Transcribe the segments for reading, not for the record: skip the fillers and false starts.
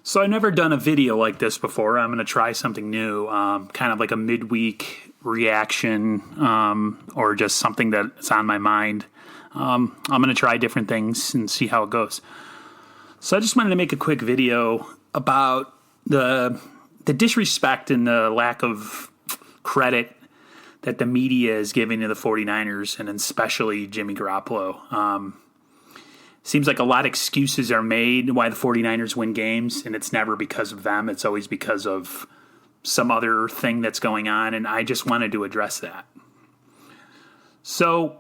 So I've never done a video like this before. I'm going to try something new, kind of like a midweek reaction or just something that's on my mind. I'm going to try different things and see how it goes. So I just wanted to make a quick video about the disrespect and the lack of credit that the media is giving to the 49ers and especially Jimmy Garoppolo. Seems like a lot of excuses are made why the 49ers win games, and it's never because of them. It's always because of some other thing that's going on, and I just wanted to address that. So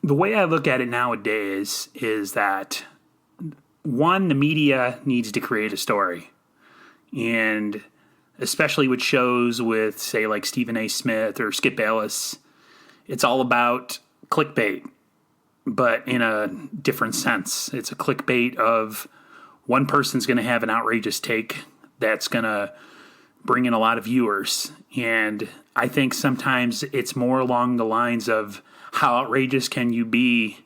the way I look at it nowadays is that, one, the media needs to create a story. And especially with shows with, say, like Stephen A. Smith or Skip Bayless, it's all about clickbait, but in a different sense. It's a clickbait of one person's going to have an outrageous take that's going to bring in a lot of viewers. And I think sometimes it's more along the lines of how outrageous can you be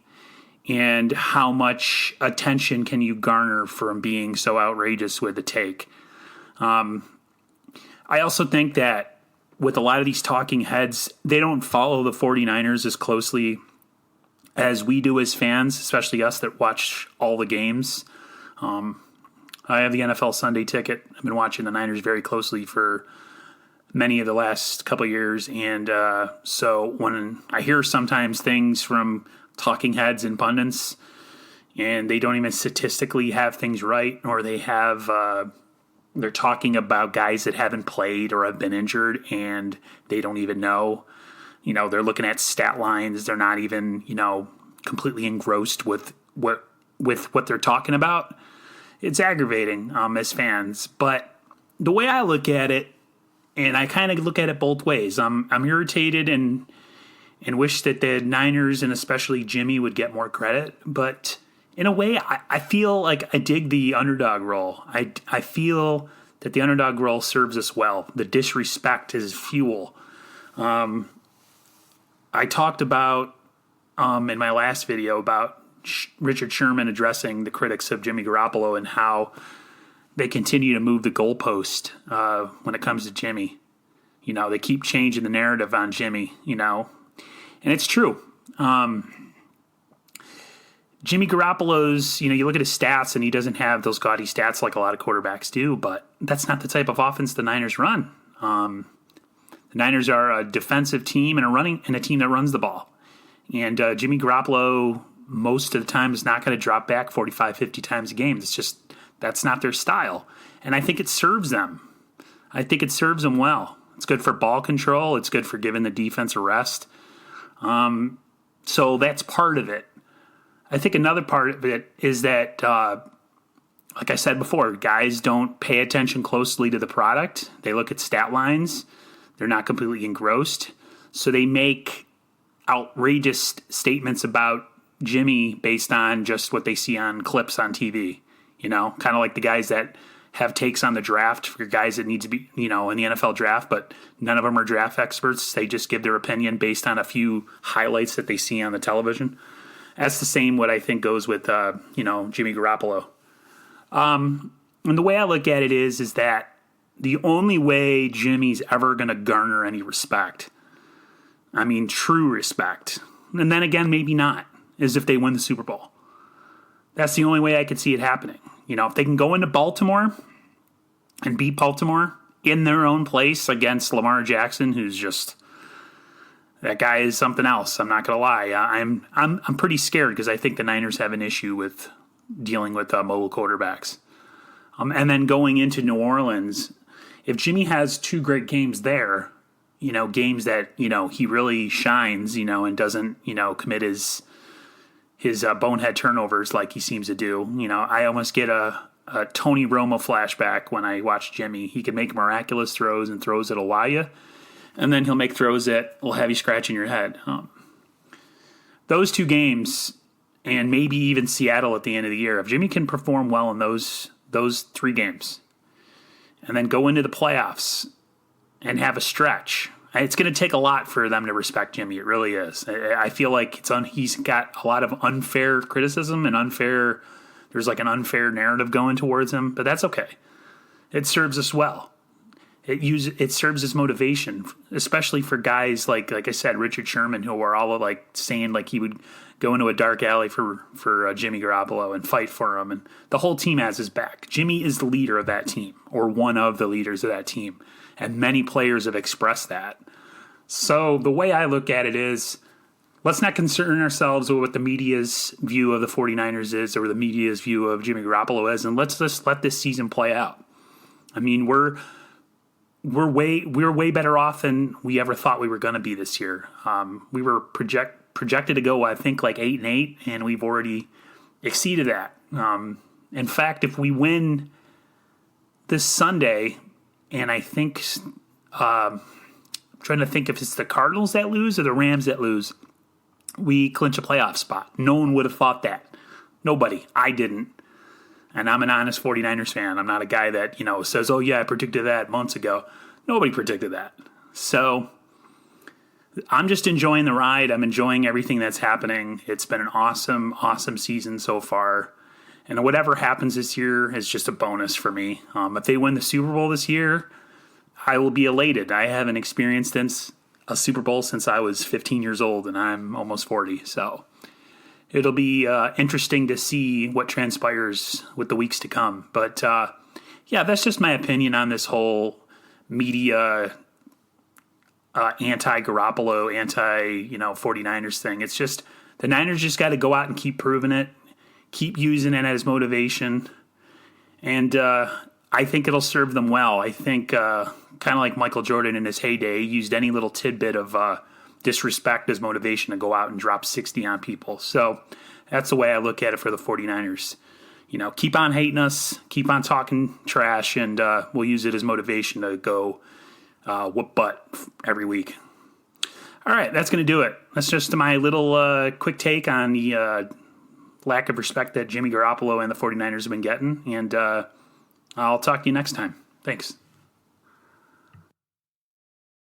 and how much attention can you garner from being so outrageous with a take. I also think that with a lot of these talking heads, they don't follow the 49ers as closely as we do as fans, especially us that watch all the games. I have the NFL Sunday ticket. I've been watching the Niners very closely for many of the last couple of years. And so when I hear sometimes things from talking heads and pundits, and they don't even statistically have things right, or they have they're talking about guys that haven't played or have been injured, and they don't even know. You know, they're looking at stat lines. They're not even, completely engrossed with what they're talking about. It's aggravating as fans. But the way I look at it, and I kind of look at it both ways. I'm irritated and wish that the Niners and especially Jimmy would get more credit. But in a way, I feel like I dig the underdog role. I feel that the underdog role serves us well. The disrespect is fuel. I talked about in my last video about Richard Sherman addressing the critics of Jimmy Garoppolo and how they continue to move the goalpost when it comes to Jimmy. They keep changing the narrative on Jimmy, and it's true. Jimmy Garoppolo's, you look at his stats and he doesn't have those gaudy stats like a lot of quarterbacks do, but that's not the type of offense the Niners run. The Niners are a defensive team and a team that runs the ball. And Jimmy Garoppolo, most of the time, is not going to drop back 45, 50 times a game. That's not their style. And I think it serves them. I think it serves them well. It's good for ball control. It's good for giving the defense a rest. So that's part of it. I think another part of it is that, like I said before, guys don't pay attention closely to the product. They look at stat lines. They're not completely engrossed. So they make outrageous statements about Jimmy based on just what they see on clips on TV. Kind of like the guys that have takes on the draft for guys that need to be, in the NFL draft, but none of them are draft experts. They just give their opinion based on a few highlights that they see on the television. That's the same what I think goes with, Jimmy Garoppolo. And the way I look at it is that the only way Jimmy's ever going to garner any respect, true respect, and then again, maybe not, is if they win the Super Bowl. That's the only way I could see it happening. If they can go into Baltimore and beat Baltimore in their own place against Lamar Jackson, who's just, that guy is something else. I'm not going to lie. I'm pretty scared because I think the Niners have an issue with dealing with mobile quarterbacks. And then going into New Orleans, if Jimmy has two great games there, games that, he really shines, and doesn't, commit his bonehead turnovers like he seems to do. I almost get a Tony Romo flashback when I watch Jimmy. He can make miraculous throws and throws that'll wow you, and then he'll make throws that will have you scratching your head. Those two games, and maybe even Seattle at the end of the year, if Jimmy can perform well in those 3 games, and then go into the playoffs and have a stretch, it's going to take a lot for them to respect Jimmy. It really is. I feel like he's got a lot of unfair criticism and unfair there's like an unfair narrative going towards him, but that's okay. It serves us well. It serves as motivation, especially for guys like I said, Richard Sherman, who are all like saying like he would go into a dark alley for Jimmy Garoppolo and fight for him, and the whole team has his back. Jimmy is the leader of that team, or one of the leaders of that team, and many players have expressed that. So the way I look at it is, let's not concern ourselves with what the media's view of the 49ers is or the media's view of Jimmy Garoppolo is, and let's just let this season play out. I mean, we're way better off than we ever thought we were going to be this year. We were projected to go, I think, like 8-8, and we've already exceeded that. In fact, if we win this Sunday, and I think I'm trying to think if it's the Cardinals that lose or the Rams that lose, we clinch a playoff spot. No one would have thought that. Nobody. I didn't. And I'm an honest 49ers fan. I'm not a guy that, says, oh, yeah, I predicted that months ago. Nobody predicted that. So I'm just enjoying the ride. I'm enjoying everything that's happening. It's been an awesome, awesome season so far. And whatever happens this year is just a bonus for me. If they win the Super Bowl this year, I will be elated. I haven't experienced a Super Bowl since I was 15 years old, and I'm almost 40. So it'll be interesting to see what transpires with the weeks to come. But, yeah, that's just my opinion on this whole media anti-Garoppolo, 49ers thing. It's just the Niners just got to go out and keep proving it, keep using it as motivation, and I think it'll serve them well. I think kind of like Michael Jordan in his heyday, he used any little tidbit of disrespect as motivation to go out and drop 60 on people. So that's the way I look at it for the 49ers. Keep on hating us, keep on talking trash, and we'll use it as motivation to go whoop butt every week. All right, that's going to do it. That's just my little quick take on the lack of respect that Jimmy Garoppolo and the 49ers have been getting, and I'll talk to you next time. Thanks.